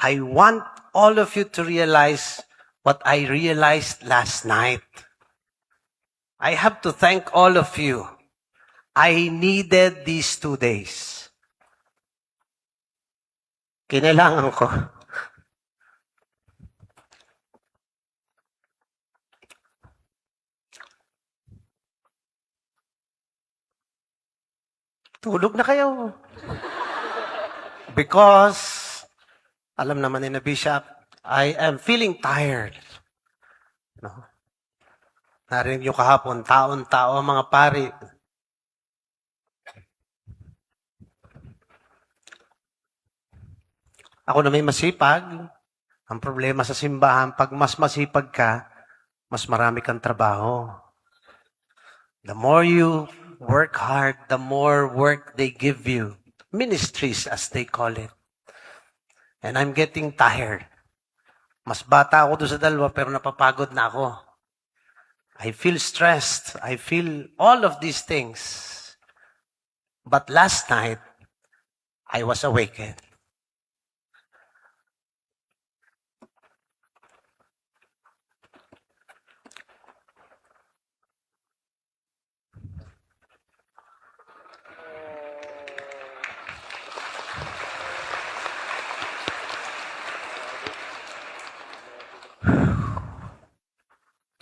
I want all of you to realize what I realized last night. I have to thank all of you. I needed these 2 days. Kinailangan ko. Tulog na kayo. Because, alam naman ni na Bishop, I am feeling tired. No? Narinig nyo kahapon, taon-tao ang mga pari. Ako na may masipag. Ang problema sa simbahan, pag mas masipag ka, mas marami kang trabaho. The more you work hard, the more work they give you. Ministries, as they call it. And I'm getting tired. Mas bata ako doon sa dalawa, pero napapagod na ako. I feel stressed. I feel all of these things. But last night, I was awakened.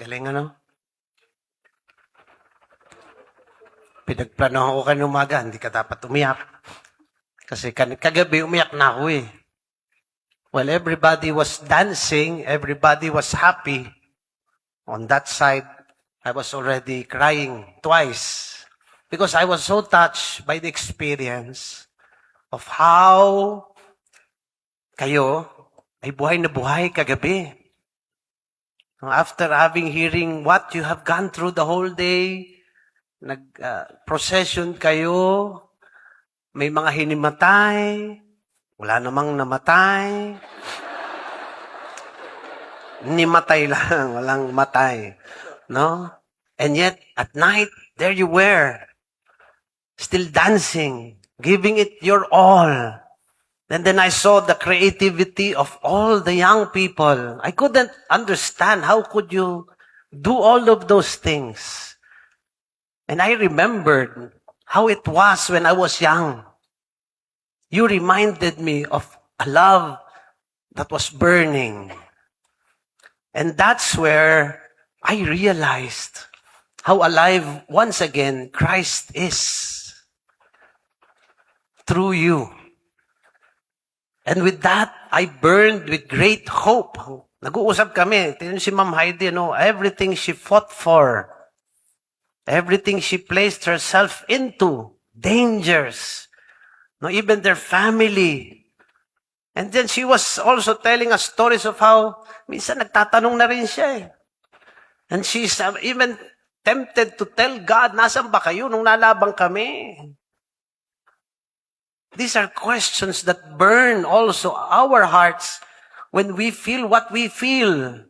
Galing ano? Pinagplanohan ko kanina umaga, hindi ka dapat umiyak. Kasi kagabi umiyak na ako eh. Well, everybody was dancing, everybody was happy. On that side, I was already crying twice. Because I was so touched by the experience of how kayo ay buhay na buhay kagabi. After hearing what you have gone through the whole day, nag-procession kayo, may mga hinimatay, wala namang namatay. Nimatay lang, walang matay. No? And yet, at night, there you were, still dancing, giving it your all. And then I saw the creativity of all the young people. I couldn't understand how could you do all of those things. And I remembered how it was when I was young. You reminded me of a love that was burning. And that's where I realized how alive once again Christ is through you. And with that, I burned with great hope. Nag-uusap kami. Tingnan si Ma'am Heidi, everything she fought for, everything she placed herself into, dangers, even their family. And then she was also telling us stories of how, minsan nagtatanong na rin siya eh. And she's even tempted to tell God, nasan ba kayo nung nalabang kami? These are questions that burn also our hearts when we feel what we feel.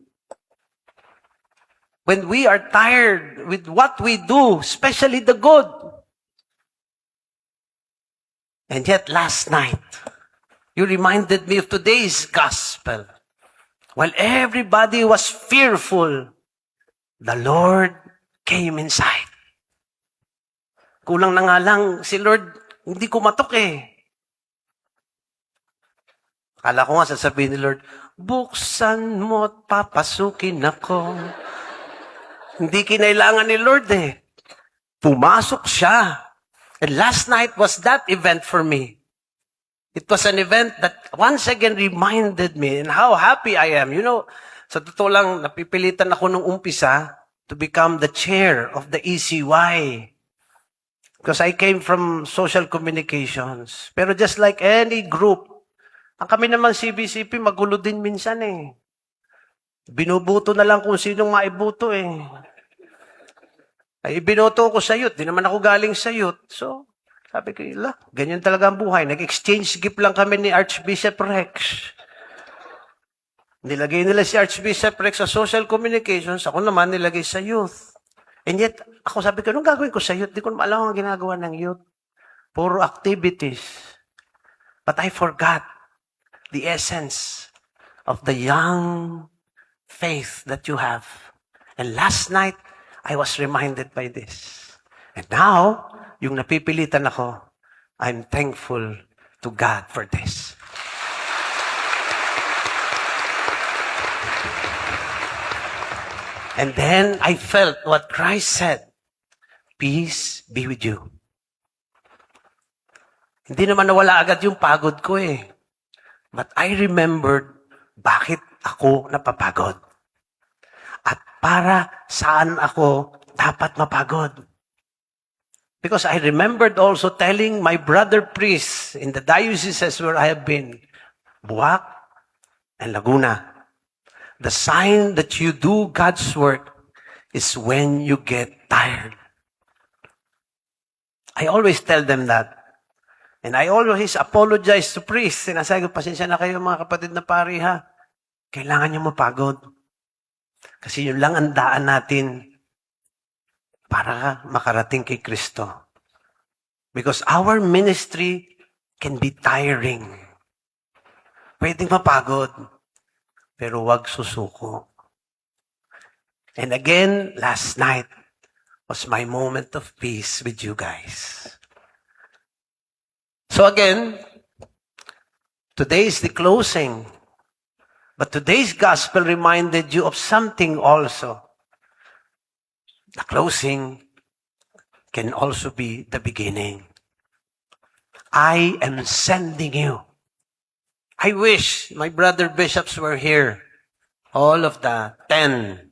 When we are tired with what we do, especially the good. And yet last night, you reminded me of today's gospel. While everybody was fearful, the Lord came inside. Kulang na nga lang, si Lord, hindi kumatok eh. Akala ko nga sasabihin ni Lord, buksan mo at papasukin ako. Hindi kinailangan ni Lord eh. Pumasok siya. And last night was that event for me. It was an event that once again reminded me and how happy I am. Sa totoo lang, napipilitan ako nung umpisa to become the chair of the ECY. Because I came from social communications. Pero just like any group, ang kami naman CBCP, magulo din minsan eh. Binubuto na lang kung sinong maibuto eh. Ay, binoto ko sa youth. Di naman ako galing sa youth. So, sabi ko, ganyan talaga ang buhay. Nag-exchange gift lang kami ni Archbishop Rex. Nilagay nila si Archbishop Rex sa social communications. Ako naman nilagay sa youth. And yet, ako sabi ko, anong gagawin ko sa youth? Di ko naman alam ang ginagawa ng youth. Puro activities. But I forgot the essence of the young faith that you have. And last night, I was reminded by this. And now, yung napipilitan ako, I'm thankful to God for this. And then I felt what Christ said, peace be with you. Hindi naman nawala agad yung pagod ko eh. But I remembered bakit ako napapagod. At para saan ako dapat mapagod. Because I remembered also telling my brother priests in the dioceses where I have been, Buwak and Laguna, the sign that you do God's work is when you get tired. I always tell them that. And I always apologize to priests. Sinasabi ko, pasensya na kayo mga kapatid na pari ha. Kailangan nyo mapagod. Kasi yun lang ang daan natin para makarating kay Kristo. Because our ministry can be tiring. Pwedeng mapagod, pero wag susuko. And again, last night was my moment of peace with you guys. So again, today is the closing. But today's gospel reminded you of something also. The closing can also be the beginning. I am sending you. I wish my brother bishops were here. All of the 10.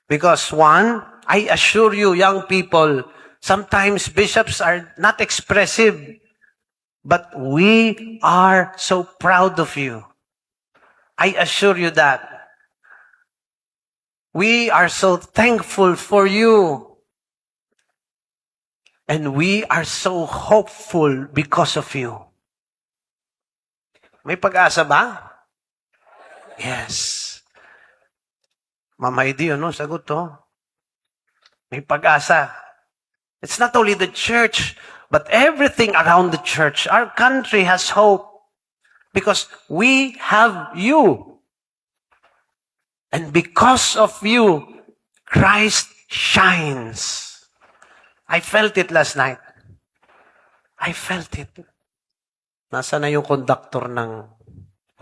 Because one, I assure you, young people, sometimes bishops are not expressive, but we are so proud of you. I assure you that. We are so thankful for you. And we are so hopeful because of you. May pag-asa ba? Yes. Mama Heidi, ano? Sagot to. May pag-asa. It's not only the church, but everything around the church. Our country has hope because we have you. And because of you, Christ shines. I felt it last night. I felt it. Nasa na yung conductor ng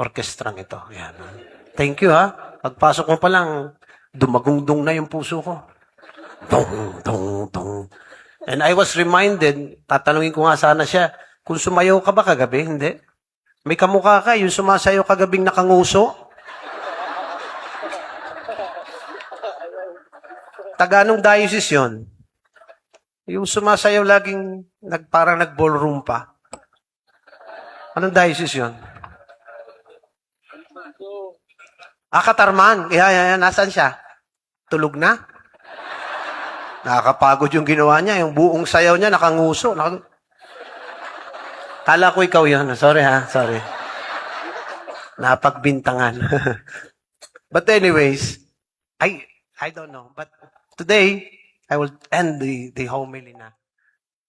orkestrang ito? Yan. Thank you ha. Pagpasok mo pa lang, dumagungdong na yung puso ko. Dong, dong, dong. And I was reminded, tatanungin ko nga sana siya, kung sumayaw ka ba kagabi? Hindi. May kamukha ka, yung sumasayaw kagabing nakanguso. Taga anong diocese yun? Yung sumasayaw laging parang nag-ballroom pa. Anong diocese yun? Katarman. Nasaan siya? Tulog na? Nakakapagod yung ginawa niya. Yung buong sayaw niya, nakanguso. Kala ko ikaw yun. Sorry ha, sorry. Napagbintangan. But anyways, I don't know. But today, I will end the homily na.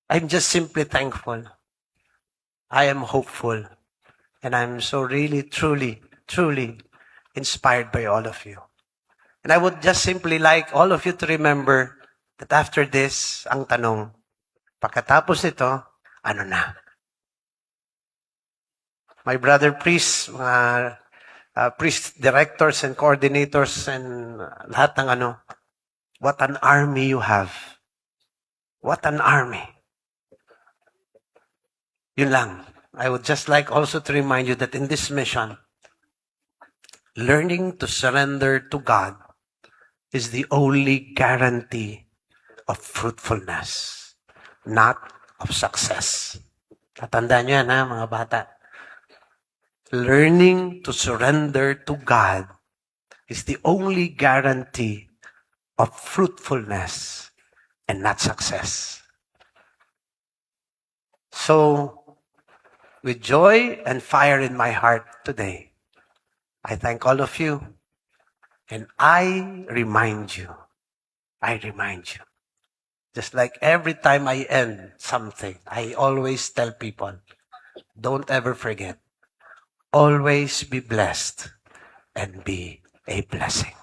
I'm just simply thankful. I am hopeful. And I'm so really, truly, truly inspired by all of you. And I would just simply like all of you to remember that after this, ang tanong, pagkatapos nito, ano na? My brother priests, mga priest directors and coordinators and lahat ng ano, what an army you have. What an army. Yun lang. I would just like also to remind you that in this mission, learning to surrender to God is the only guarantee of fruitfulness, not of success. Tatandaan nyo yan ha, mga bata. Learning to surrender to God is the only guarantee of fruitfulness and not success. So, with joy and fire in my heart today, I thank all of you. And I remind you, just like every time I end something, I always tell people, don't ever forget, always be blessed and be a blessing.